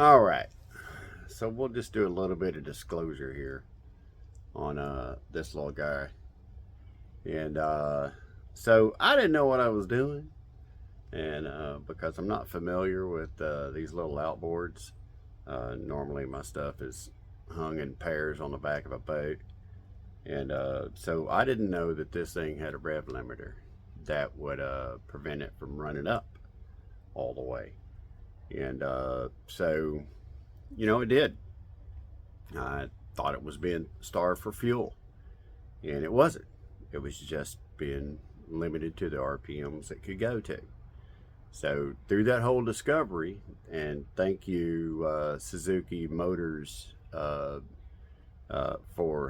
All right, so we'll just do a little bit of disclosure here on this little guy. And so I didn't know what I was doing, and because I'm not familiar with these little outboards, normally my stuff is hung in pairs on the back of a boat. And so I didn't know that this thing had a rev limiter that would prevent it from running up all the way. And so, it did. I thought it was being starved for fuel, and it wasn't. It was just being limited to the RPMs it could go to. So through that whole discovery, and thank you Suzuki Motors for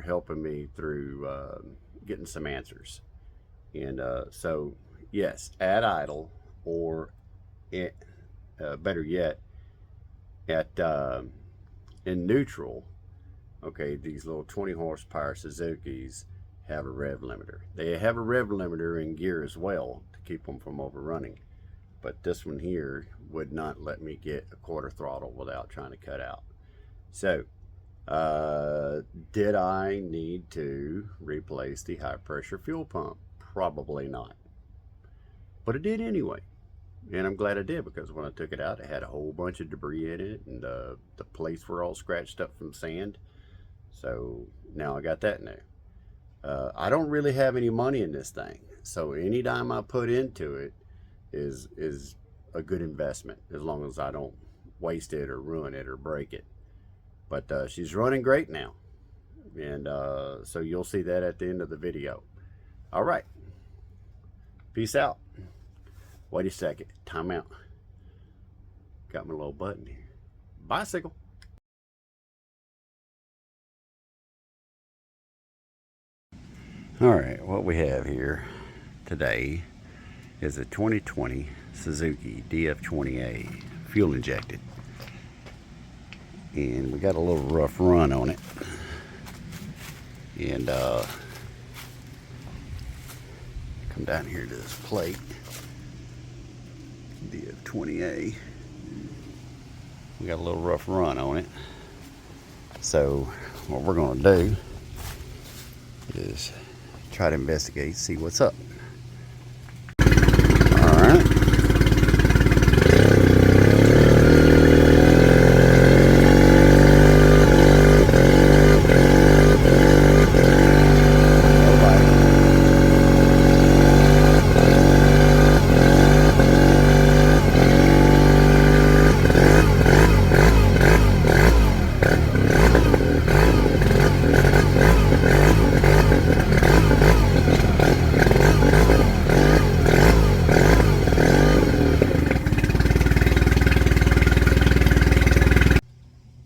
helping me through getting some answers. And so yes, at idle, or it, better yet, at in neutral. Okay, these little 20 horsepower Suzukis have a rev limiter. They have a rev limiter in gear as well to keep them from overrunning. But this one here would not let me get a quarter throttle without trying to cut out. So, did I need to replace the high pressure fuel pump? Probably not. But it did anyway. And I'm glad I did, because when I took it out, it had a whole bunch of debris in it, and the plates were all scratched up from sand. So now I got that new. I don't really have any money in this thing, so any dime I put into it is a good investment, as long as I don't waste it or ruin it or break it. But she's running great now, and so you'll see that at the end of the video. All right, peace out. Wait a second, time out. Got my little button here. Bicycle. All right, what we have here today is a 2020 Suzuki DF20A, fuel injected. And we got a little rough run on it. And come down here to this plate, DF20A. We got a little rough run on it. So what we're gonna do is try to investigate, see what's up. All right.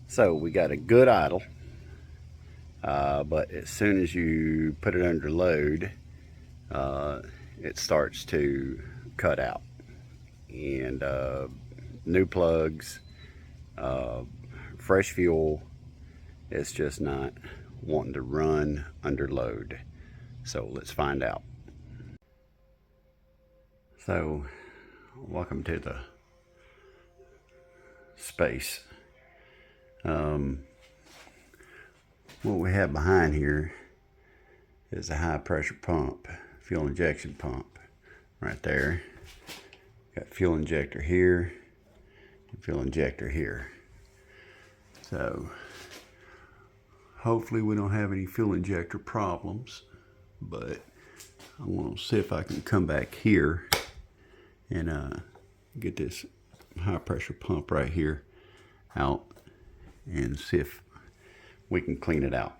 So we got a good idle, but as soon as you put it under load, it starts to cut out. And new plugs, fresh fuel, it's just not wanting to run under load. So let's find out. So welcome to the space. What we have behind here is a high pressure pump, fuel injection pump right there. Got fuel injector here and fuel injector here. So hopefully we don't have any fuel injector problems, but I want to see if I can come back here and get this high pressure pump right here out and see if we can clean it out.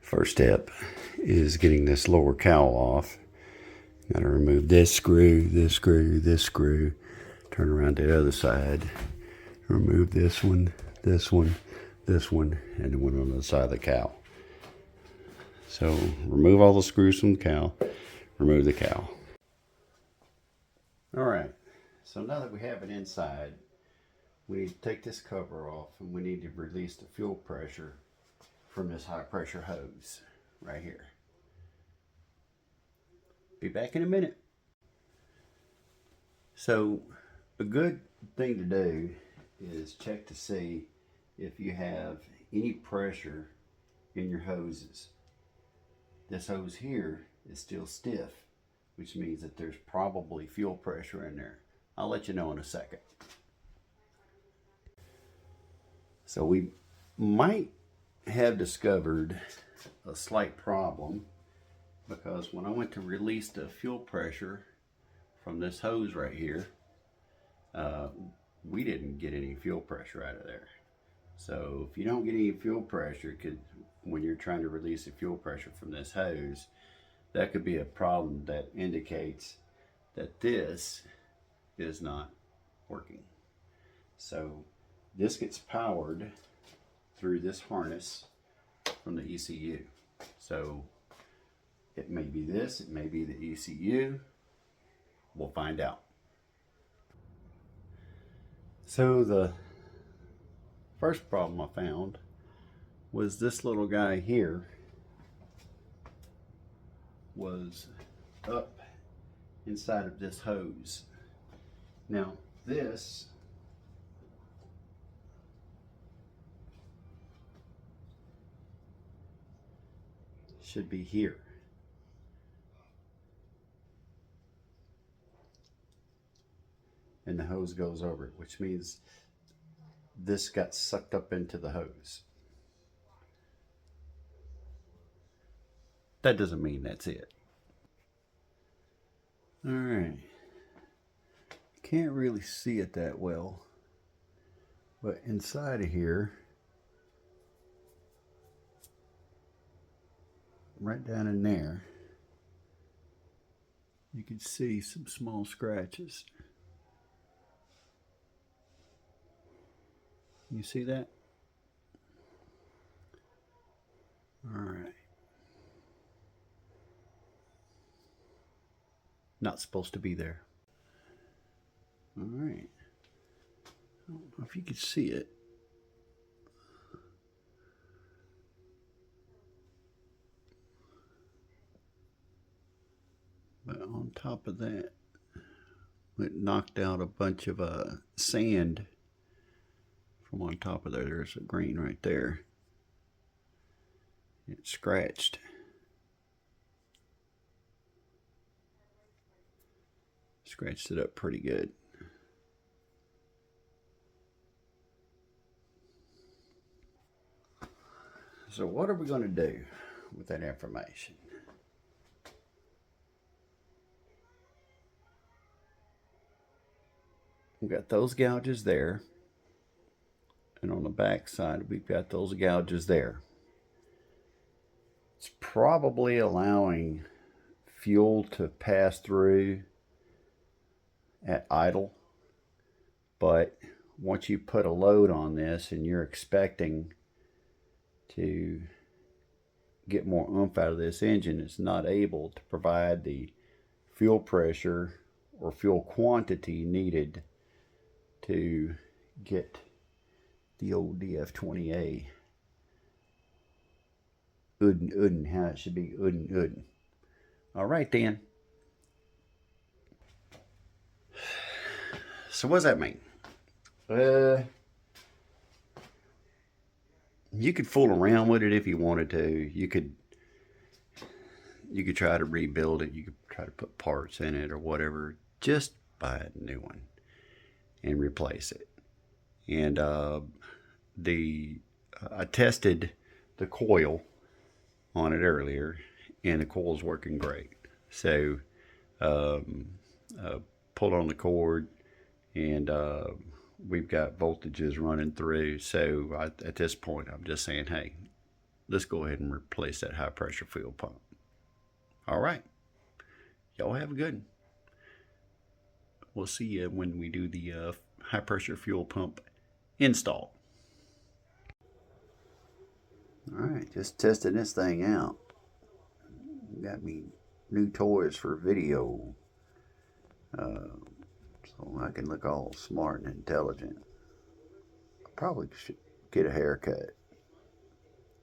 First step is getting this lower cowl off. Got to remove this screw, this screw, this screw. Turn around to the other side. Remove this one, this one, this one, and the one on the side of the cowl. So remove all the screws from the cowl. Remove the cowl. All right. So now that we have it inside, we need to take this cover off, and we need to release the fuel pressure from this high pressure hose right here. Be back in a minute. So A good thing to do is check to see if you have any pressure in your hoses. This hose here is still stiff, which means that there's probably fuel pressure in there. I'll let you know in a second. So we might have discovered a slight problem, because when I went to release the fuel pressure from this hose right here, we didn't get any fuel pressure out of there. So if you don't get any fuel pressure, when you're trying to release the fuel pressure from this hose, that could be a problem that indicates that this is not working. So this gets powered through this harness from the ECU. So it may be this, it may be the ECU. We'll find out. So the first problem I found was this little guy here was up inside of this hose. Now this should be here. And the hose goes over it, which means this got sucked up into the hose. That doesn't mean that's it. All right. Can't really see it that well, but inside of here, right down in there, you can see some small scratches. You see that? All right. Not supposed to be there. All right. I don't know if you can see it. But on top of that, it knocked out a bunch of sand from on top of there. There's a grain right there. It scratched. Scratched it up pretty good. So what are we going to do with that information? We've got those gouges there, and on the back side we've got those gouges there. It's probably allowing fuel to pass through at idle, but once you put a load on this and you're expecting to get more oomph out of this engine, it's not able to provide the fuel pressure or fuel quantity needed to get the old DF20A Udden, how it should be, Udden. All right then. So what does that mean? You could fool around with it if you wanted to. You could try to rebuild it. You could try to put parts in it or whatever. Just buy a new one and replace it. And I tested the coil on it earlier, and the coil's working great. So pulled on the cord, and we've got voltages running through. So at this point, I'm just saying, hey, let's go ahead and replace that high pressure fuel pump. All right, y'all have a good one. We'll see you when we do the high pressure fuel pump install. All right, just testing this thing out. Got me new toys for video, so I can look all smart and intelligent. I probably should get a haircut.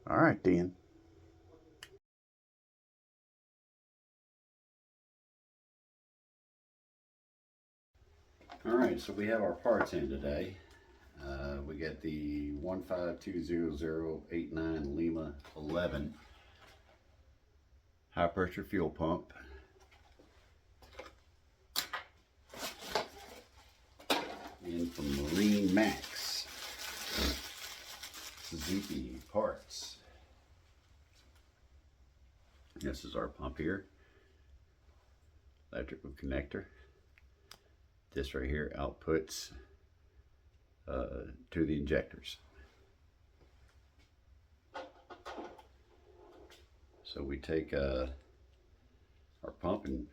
All right then. Alright, so we have our parts in today. We got the 1520089 Lima 11 high pressure fuel pump. In from Marine Max Suzuki parts. This is our pump here. Electrical connector. This right here outputs to the injectors. So we take our pump and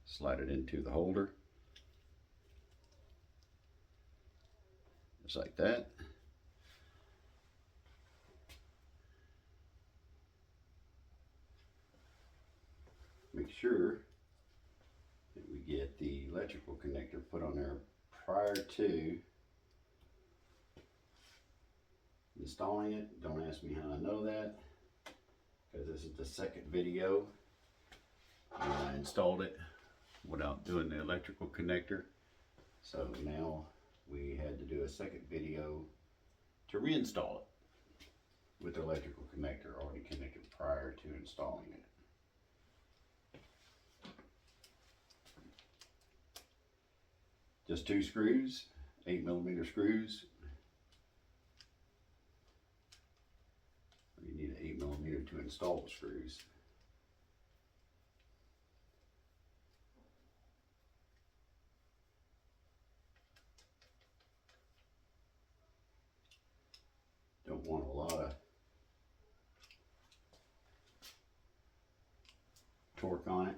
slide it into the holder, just like that. Make sure that we get the electrical connector put on there prior to installing it. Don't ask me how I know that, because this is the second video I installed it without doing the electrical connector. So now we had to do a second video to reinstall it with the electrical connector already connected prior to installing it. Just 2 screws, 8mm screws. You need an 8mm to install the screws. Don't want a lot of torque on it.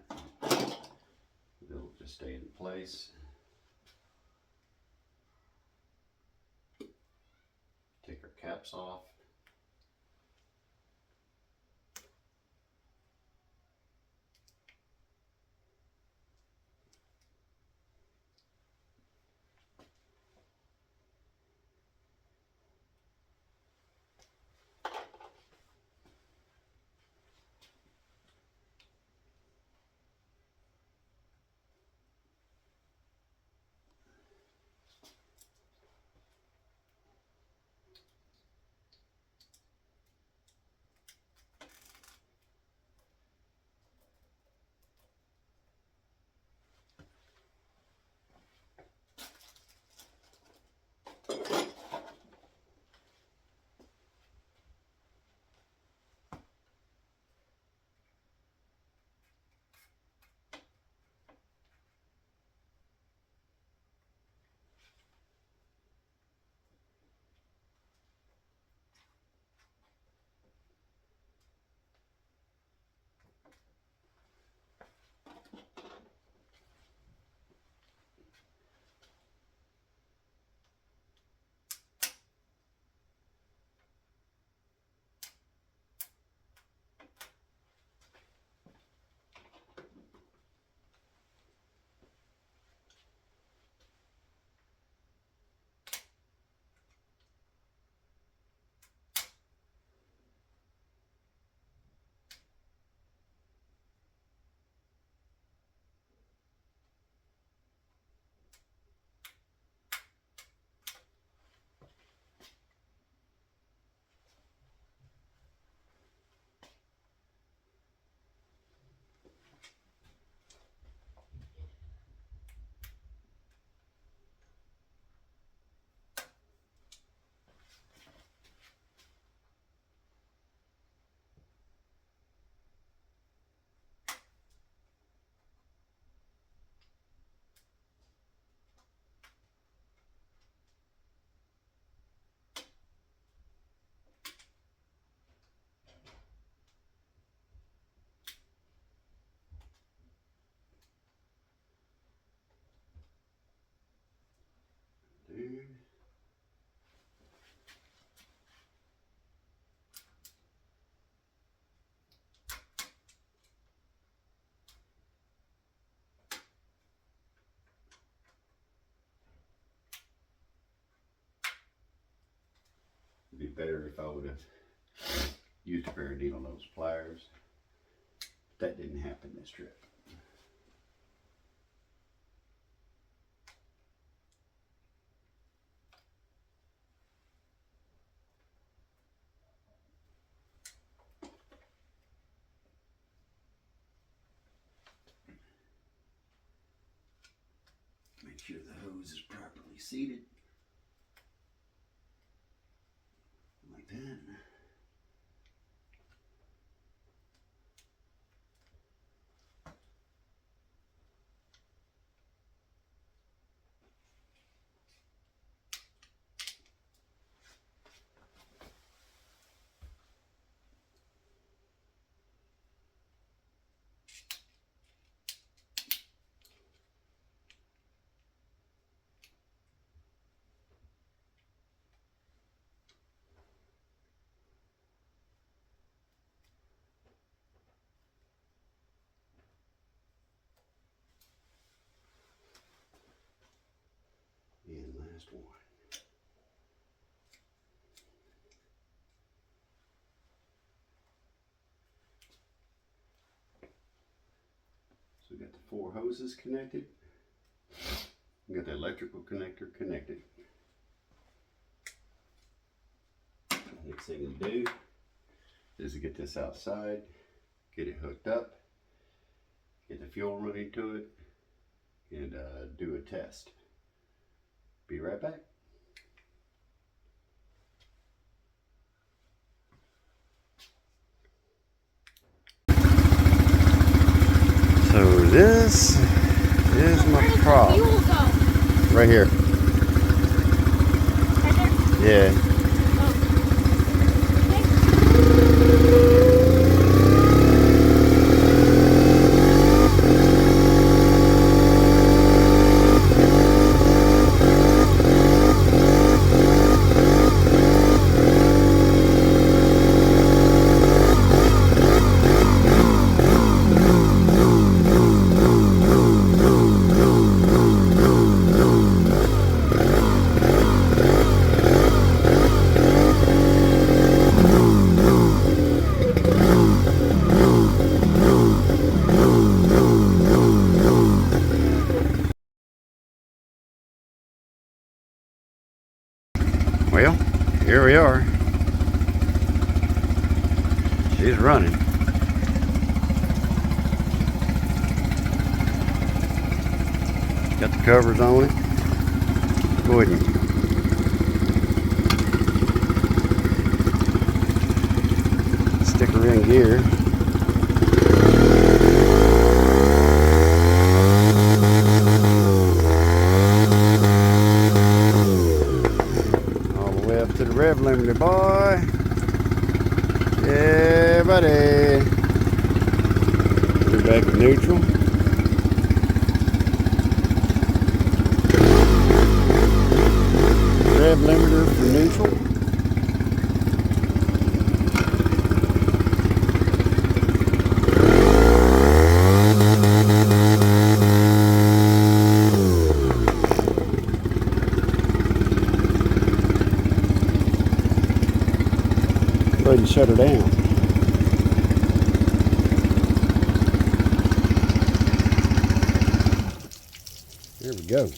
It'll just stay in place. Take our caps off. It'd be better if I would have used a pair of needle nose pliers. But that didn't happen this trip. sure the hose is properly seated. Like that. And last one. So we got the 4 hoses connected. We got the electrical connector connected. Next thing to do is to get this outside, get it hooked up, get the fuel running to it, and do a test. Be right back. So this is my prop. Right here. Right there? Yeah. Well, here we are. She's running. Got the covers on it. Go ahead and stick her in gear. To the rev limiter, boy. Yeah, buddy. We're back to neutral. Rev limiter for neutral. Go ahead and shut her down. There we go.